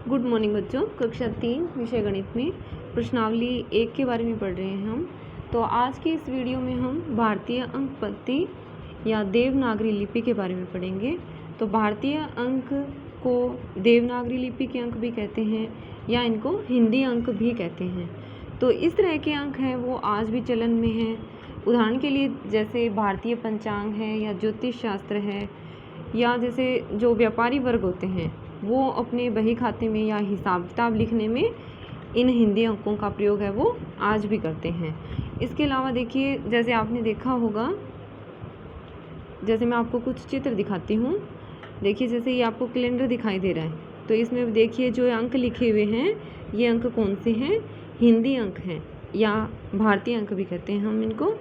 Good morning बच्चों। कक्षा 3 विषय गणित में प्रश्नावली 1 के बारे में पढ़ रहे हैं हम। तो आज के इस वीडियो में हम भारतीय अंक पद्धति या देवनागरी लिपि के बारे में पढ़ेंगे। तो भारतीय अंक को देवनागरी लिपि के अंक भी कहते हैं या इनको हिंदी अंक भी कहते हैं। तो इस तरह के अंक हैं वो आज भी चलन में हैं। उदाहरण के लिए जैसे भारतीय पंचांग है या ज्योतिष शास्त्र है, या जैसे जो व्यापारी वर्ग होते हैं वो अपने बही खाते में या हिसाब किताब लिखने में इन हिंदी अंकों का प्रयोग है वो आज भी करते हैं। इसके अलावा देखिए, जैसे आपने देखा होगा, जैसे मैं आपको कुछ चित्र दिखाती हूँ। देखिए, जैसे ये आपको कैलेंडर दिखाई दे रहा है, तो इसमें देखिए जो अंक लिखे हुए हैं ये अंक कौन से हैं? हिंदी अंक हैं या भारतीय अंक भी कहते हैं हम इनको।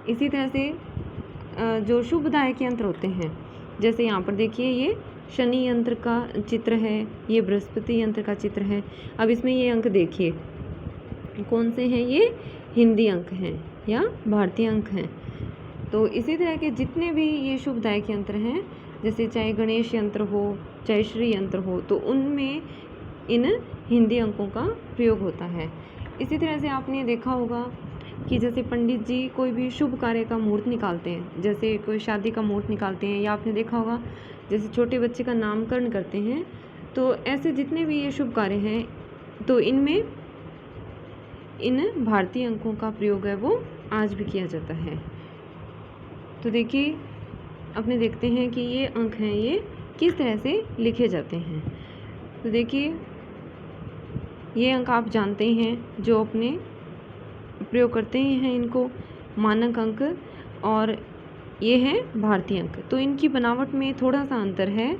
इसी तरह से जो शुभदायक यंत्र होते हैं, जैसे यहाँ पर देखिए ये शनि यंत्र का चित्र है, ये बृहस्पति यंत्र का चित्र है। अब इसमें ये अंक देखिए कौन से हैं? ये हिंदी अंक हैं या भारतीय अंक हैं। तो इसी तरह के जितने भी ये शुभदायक यंत्र हैं, जैसे चाहे गणेश यंत्र हो चाहे श्री यंत्र हो, तो उनमें इन हिंदी अंकों का प्रयोग होता है। इसी तरह से आपने देखा होगा कि जैसे पंडित जी कोई भी शुभ कार्य का मुहूर्त निकालते हैं, जैसे कोई शादी का मुहूर्त निकालते हैं, या आपने देखा होगा जैसे छोटे बच्चे का नामकरण करते हैं, तो ऐसे जितने भी ये शुभ कार्य हैं तो इनमें इन भारतीय अंकों का प्रयोग है वो आज भी किया जाता है। तो देखिए, अपने देखते हैं कि ये अंक हैं ये किस तरह से लिखे जाते हैं। तो देखिए, ये अंक आप जानते ही हैं, जो अपने प्रयोग करते ही हैं इनको, मानक अंक, और ये हैं भारतीय अंक। तो इनकी बनावट में थोड़ा सा अंतर है।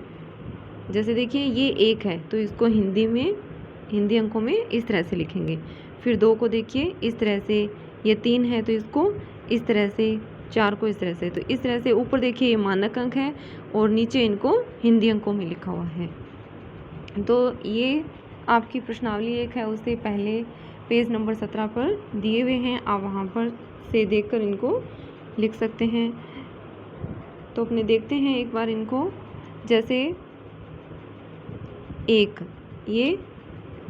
जैसे देखिए ये 1 है तो इसको हिंदी अंकों में इस तरह से लिखेंगे। फिर 2 को देखिए इस तरह से, ये 3 है तो इसको इस तरह से, 4 को इस तरह से। तो इस तरह से ऊपर देखिए ये मानक अंक है और नीचे इनको हिंदी अंकों में लिखा हुआ है। तो ये आपकी प्रश्नावली 1 है, उससे पहले पेज नंबर 17 पर दिए हुए हैं, आप वहाँ पर से देखकर इनको लिख सकते हैं। तो अपने देखते हैं एक बार इनको। जैसे 1, ये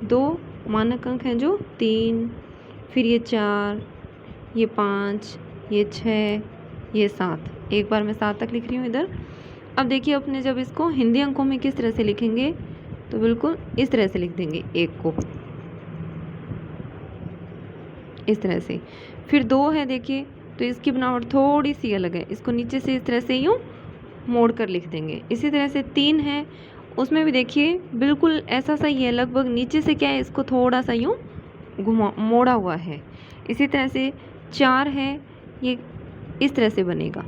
2 मानक अंक हैं जो 3, फिर ये 4, ये 5, ये 6, ये 7। एक बार मैं 7 तक लिख रही हूँ इधर। अब देखिए, अपने जब इसको हिंदी अंकों में किस तरह से लिखेंगे, तो बिल्कुल इस तरह से लिख देंगे 1 को, इस तरह से। फिर 2 है देखिए, तो इसकी बनावट थोड़ी सी अलग है, इसको नीचे से इस तरह से यूँ मोड़ कर लिख देंगे। इसी तरह से 3 है, उसमें भी देखिए बिल्कुल ऐसा सा ही है, लगभग नीचे से क्या है, इसको थोड़ा सा यूँ मोड़ा हुआ है। इसी तरह से 4 है, ये इस तरह से बनेगा।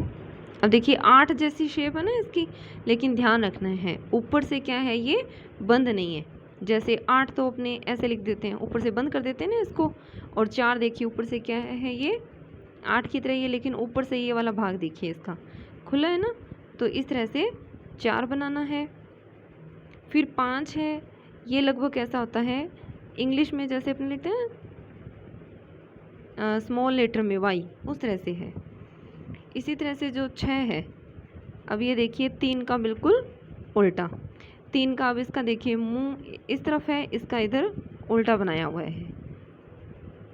अब देखिए 8 जैसी शेप है ना इसकी, लेकिन ध्यान रखना है ऊपर से क्या है, ये बंद नहीं है। जैसे 8 तो अपने ऐसे लिख देते हैं, ऊपर से बंद कर देते हैं ना इसको, और 4 देखिए ऊपर से क्या है, ये 8 की तरह ही है, लेकिन ऊपर से ये वाला भाग देखिए इसका खुला है ना। तो इस तरह से 4 बनाना है। फिर 5 है, ये लगभग कैसा होता है, इंग्लिश में जैसे अपने लिखते हैं स्मॉल लेटर में वाई, उस तरह से है। इसी तरह से जो 6 है, अब ये देखिए 3 का बिल्कुल उल्टा। 3 का अब इसका देखिए मुंह इस तरफ है, इसका इधर उल्टा बनाया हुआ है।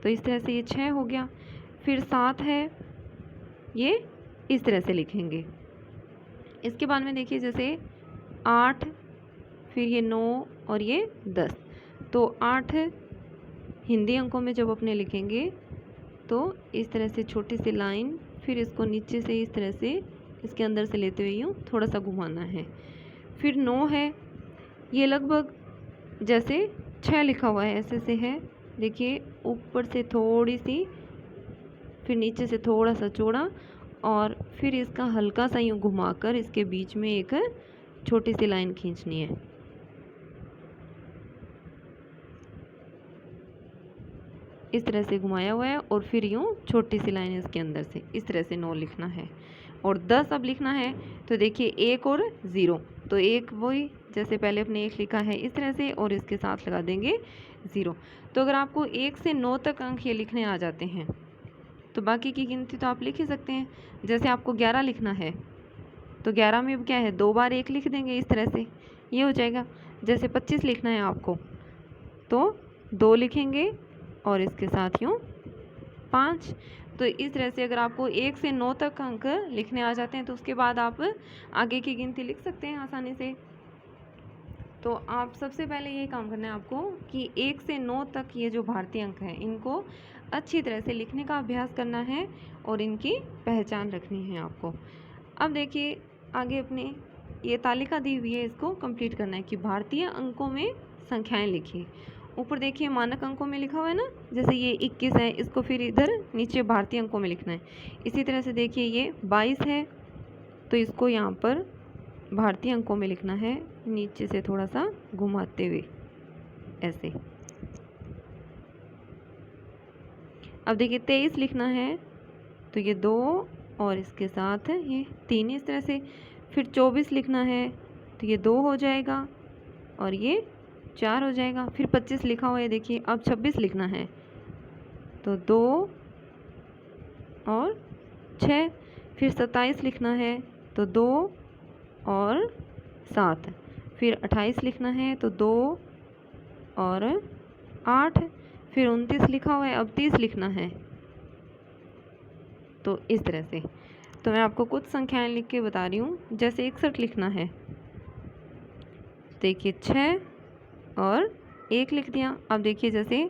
तो इस तरह से ये 6 हो गया। फिर 7 है, ये इस तरह से लिखेंगे। इसके बाद में देखिए जैसे 8, फिर ये 9 और ये 10। तो 8 हिंदी अंकों में जब अपने लिखेंगे तो इस तरह से छोटी सी लाइन, फिर इसको नीचे से इस तरह से इसके अंदर से लेते हुए यूँ थोड़ा सा घुमाना है। फिर 9 है, ये लगभग जैसे 6 लिखा हुआ है ऐसे से है। देखिए ऊपर से थोड़ी सी, फिर नीचे से थोड़ा सा चौड़ा, और फिर इसका हल्का सा यूँ घुमाकर इसके बीच में एक छोटी सी लाइन खींचनी है। इस तरह से घुमाया हुआ है और फिर यूँ छोटी सी लाइन इसके अंदर से, इस तरह से 9 लिखना है। और 10 अब लिखना है, तो देखिए 1 और 0, तो 1 वही जैसे पहले अपने 1 लिखा है इस तरह से, और इसके साथ लगा देंगे 0। तो अगर आपको 1 से 9 तक अंक ये लिखने आ जाते हैं तो बाकी की गिनती तो आप लिख ही सकते हैं। जैसे आपको 11 लिखना है तो 11 में अब क्या है, 2 बार 1 लिख देंगे इस तरह से, ये हो जाएगा। जैसे 25 लिखना है आपको तो 2 लिखेंगे और इसके साथ यूँ 5। तो इस तरह से अगर आपको 1 से 9 तक अंक लिखने आ जाते हैं तो उसके बाद आप आगे की गिनती लिख सकते हैं आसानी से। तो आप सबसे पहले ये काम करना है आपको कि 1 से 9 तक ये जो भारतीय अंक हैं इनको अच्छी तरह से लिखने का अभ्यास करना है और इनकी पहचान रखनी है आपको। अब देखिए आगे अपने ये तालिका दी हुई है, इसको कंप्लीट करना है कि भारतीय अंकों में संख्याएं लिखिए। ऊपर देखिए मानक अंकों में लिखा हुआ है ना, जैसे ये 21 है, इसको फिर इधर नीचे भारतीय अंकों में लिखना है। इसी तरह से देखिए ये 22 है तो इसको यहाँ पर भारतीय अंकों में लिखना है, नीचे से थोड़ा सा घुमाते हुए ऐसे। अब देखिए 23 लिखना है तो ये 2 और इसके साथ ये 3 इस तरह से। फिर 24 लिखना है तो ये 2 हो जाएगा और ये 4 हो जाएगा। फिर 25 लिखा हुआ है देखिए। अब 26 लिखना है तो 2 और 6। फिर 27 लिखना है तो 2 और 7। फिर 28 लिखना है तो 2 और 8। फिर 29 लिखा हुआ है, अब 30 लिखना है। तो इस तरह से तो मैं आपको कुछ संख्याएं लिख के बता रही हूँ। जैसे 61 लिखना है, देखिए 6 और 1 लिख दिया। अब देखिए जैसे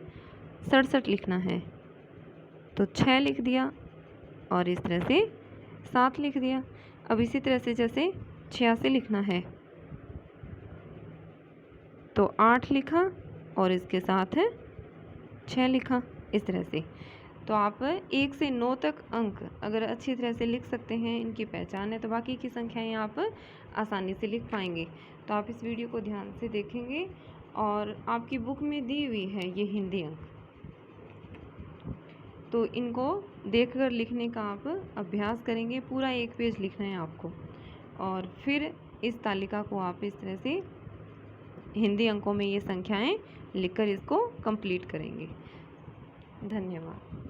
67 लिखना है तो 6 लिख दिया और इस तरह से 7 लिख दिया। अब इसी तरह से जैसे 86 लिखना है तो 8 लिखा और इसके साथ है 6 लिखा, इस तरह से। तो आप 1 से 9 तक अंक अगर अच्छी तरह से लिख सकते हैं, इनकी पहचान है, तो बाकी की संख्याएं आप आसानी से लिख पाएंगे। तो आप इस वीडियो को ध्यान से देखेंगे और आपकी बुक में दी हुई है ये हिंदी अंक, तो इनको देखकर लिखने का आप अभ्यास करेंगे। पूरा 1 पेज लिखना है आपको और फिर इस तालिका को आप इस तरह से हिंदी अंकों में ये संख्याएं लिखकर इसको कंप्लीट करेंगे। धन्यवाद।